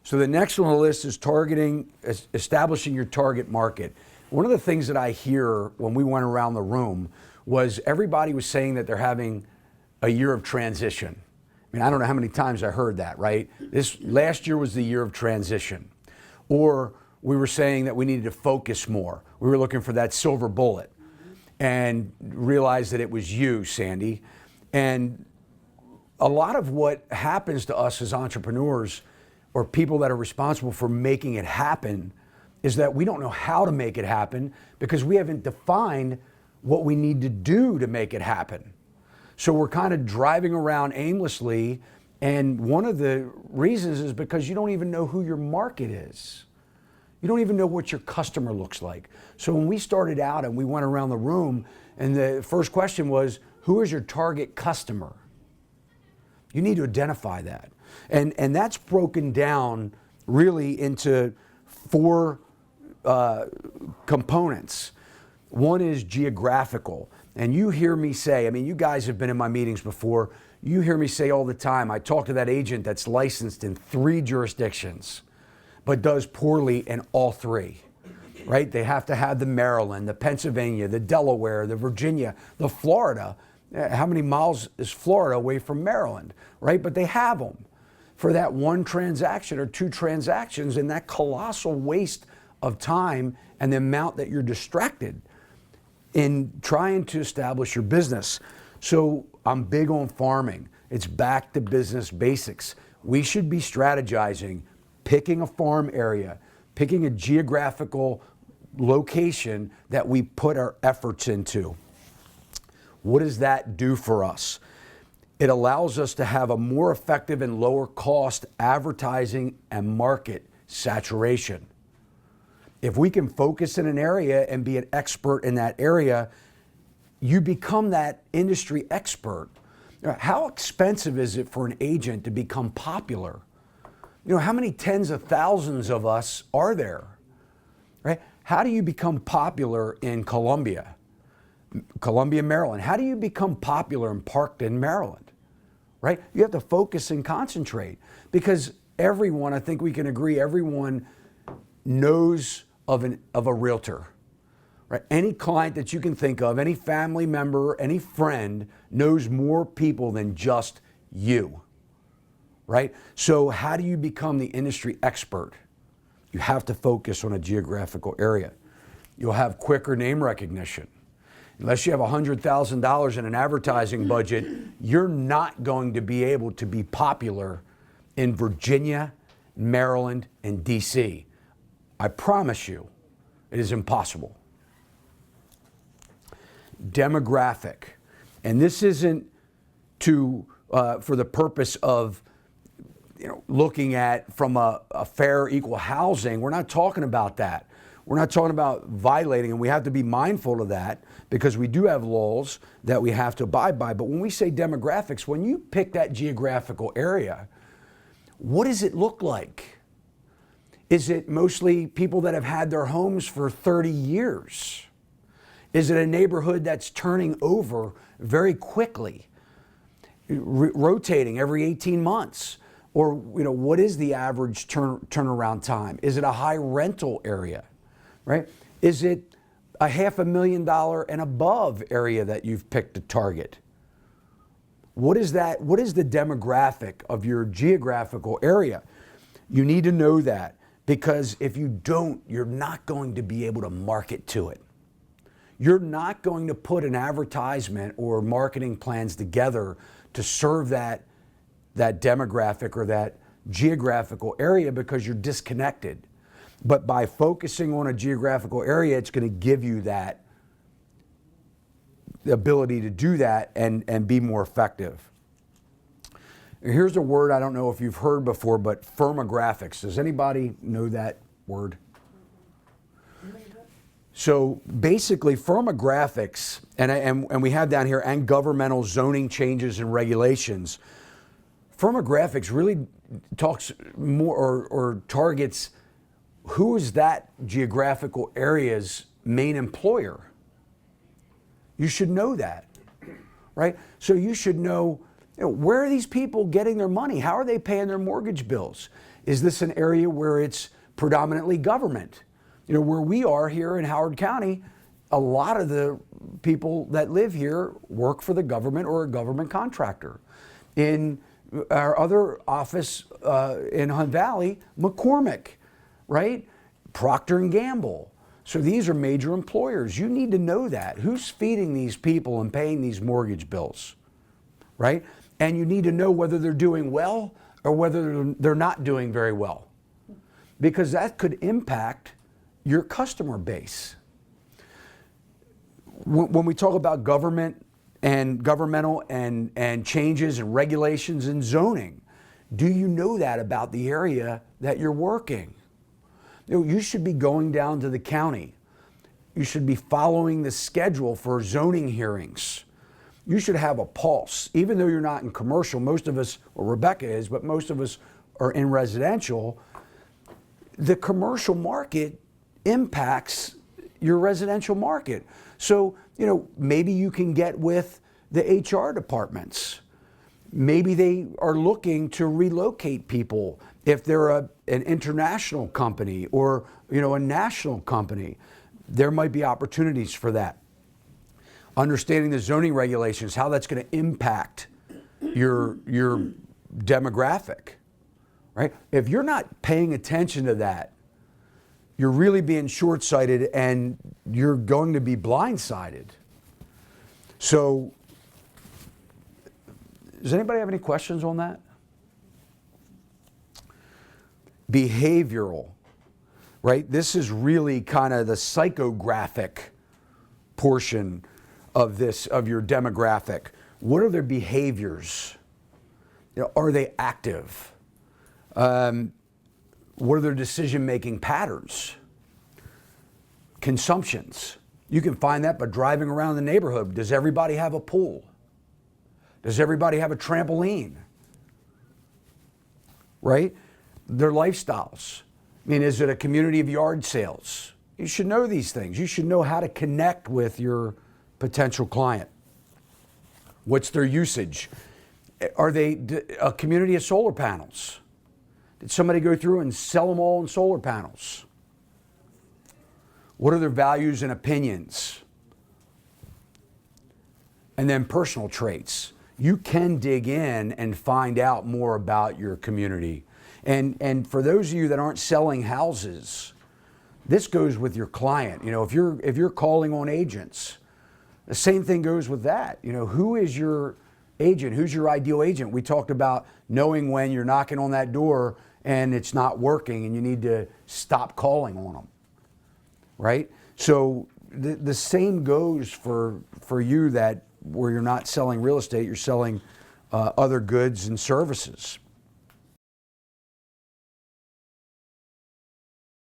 So the next one on the list is establishing your target market. One of the things that I hear when we went around the room was everybody was saying that they're having a year of transition. I mean, I don't know how many times I heard that, right? Last year was the year of transition. Or we were saying that we needed to focus more. We were looking for that silver bullet and realized that it was you, Sandy. And a lot of what happens to us as entrepreneurs or people that are responsible for making it happen is that we don't know how to make it happen because we haven't defined what we need to do to make it happen. So we're kind of driving around aimlessly, and one of the reasons is because you don't even know who your market is. You don't even know what your customer looks like. So when we started out and we went around the room, and the first question was, who is your target customer? You need to identify that. And that's broken down really into 4 components. One is geographical. And you hear me say, I mean, you guys have been in my meetings before, you hear me say all the time, I talk to that agent that's licensed in 3 jurisdictions, but does poorly in all 3, right? They have to have the Maryland, the Pennsylvania, the Delaware, the Virginia, the Florida. How many miles is Florida away from Maryland, right? But they have them for that 1 transaction or 2 transactions, and that colossal waste of time and the amount that you're distracted in trying to establish your business. So I'm big on farming. It's back to business basics. We should be strategizing, picking a farm area, picking a geographical location that we put our efforts into. What does that do for us? It allows us to have a more effective and lower cost advertising and market saturation. If we can focus in an area and be an expert in that area, you become that industry expert. How expensive is it for an agent to become popular? You know, how many tens of thousands of us are there, right? How do you become popular in Columbia, Maryland? How do you become popular in Parkton, Maryland, right? You have to focus and concentrate because everyone, I think we can agree, everyone knows of a realtor, right? Any client that you can think of, any family member, any friend knows more people than just you, right? So how do you become the industry expert? You have to focus on a geographical area. You'll have quicker name recognition. Unless you have $100,000 in an advertising budget, you're not going to be able to be popular in Virginia, Maryland, and DC. I promise you, it is impossible. Demographic. And this isn't for the purpose of looking at from a fair, equal housing. We're not talking about that. We're not talking about violating, and we have to be mindful of that because we do have laws that we have to abide by. But when we say demographics, when you pick that geographical area, what does it look like? Is it mostly people that have had their homes for 30 years? Is it a neighborhood that's turning over very quickly, rotating every 18 months? Or what is the average turnaround time? Is it a high rental area, right? Is it a $500,000 and above area that you've picked to target? What is that? What is the demographic of your geographical area? You need to know that. Because if you don't, you're not going to be able to market to it. You're not going to put an advertisement or marketing plans together to serve that demographic or that geographical area because you're disconnected. But by focusing on a geographical area, it's going to give you the ability to do that and be more effective. Here's a word I don't know if you've heard before, but FIRMOGRAPHICS. Does anybody know that word? So basically FIRMOGRAPHICS, and we have down here, and governmental zoning changes and regulations. FIRMOGRAPHICS really talks more or targets who is that geographical area's main employer. You should know that, right? So you should know Where are these people getting their money? How are they paying their mortgage bills? Is this an area where it's predominantly government? Where we are here in Howard County, a lot of the people that live here work for the government or a government contractor. In our other office in Hunt Valley, McCormick, right? Procter & Gamble. So these are major employers. You need to know that. Who's feeding these people and paying these mortgage bills, right? And you need to know whether they're doing well or whether they're not doing very well, because that could impact your customer base. When we talk about government and governmental and changes and regulations and zoning, do you know that about the area that you're working? You should be going down to the county. You should be following the schedule for zoning hearings. You should have a pulse. Even though you're not in commercial, most of us, or Rebecca is, but most of us are in residential. The commercial market impacts your residential market. So, maybe you can get with the HR departments. Maybe they are looking to relocate people if they're an international company or, a national company. There might be opportunities for that. Understanding the zoning regulations, how that's going to impact your demographic, right? If you're not paying attention to that, you're really being short-sighted and you're going to be blindsided. So, does anybody have any questions on that? Behavioral, right? This is really kind of the psychographic portion of your demographic. What are their behaviors? Are they active? What are their decision-making patterns? Consumptions. You can find that by driving around the neighborhood. Does everybody have a pool? Does everybody have a trampoline? Right? Their lifestyles. Is it a community of yard sales? You should know these things. You should know how to connect with your potential client. What's their usage? Are they a community of solar panels? Did somebody go through and sell them all in solar panels? What are their values and opinions? And then personal traits. You can dig in and find out more about your community. And for those of you that aren't selling houses, this goes with your client. If you're calling on agents, the same thing goes with that. Who is your agent? Who's your ideal agent? We talked about knowing when you're knocking on that door and it's not working and you need to stop calling on them, right? So the same goes for you, that where you're not selling real estate, you're selling other goods and services.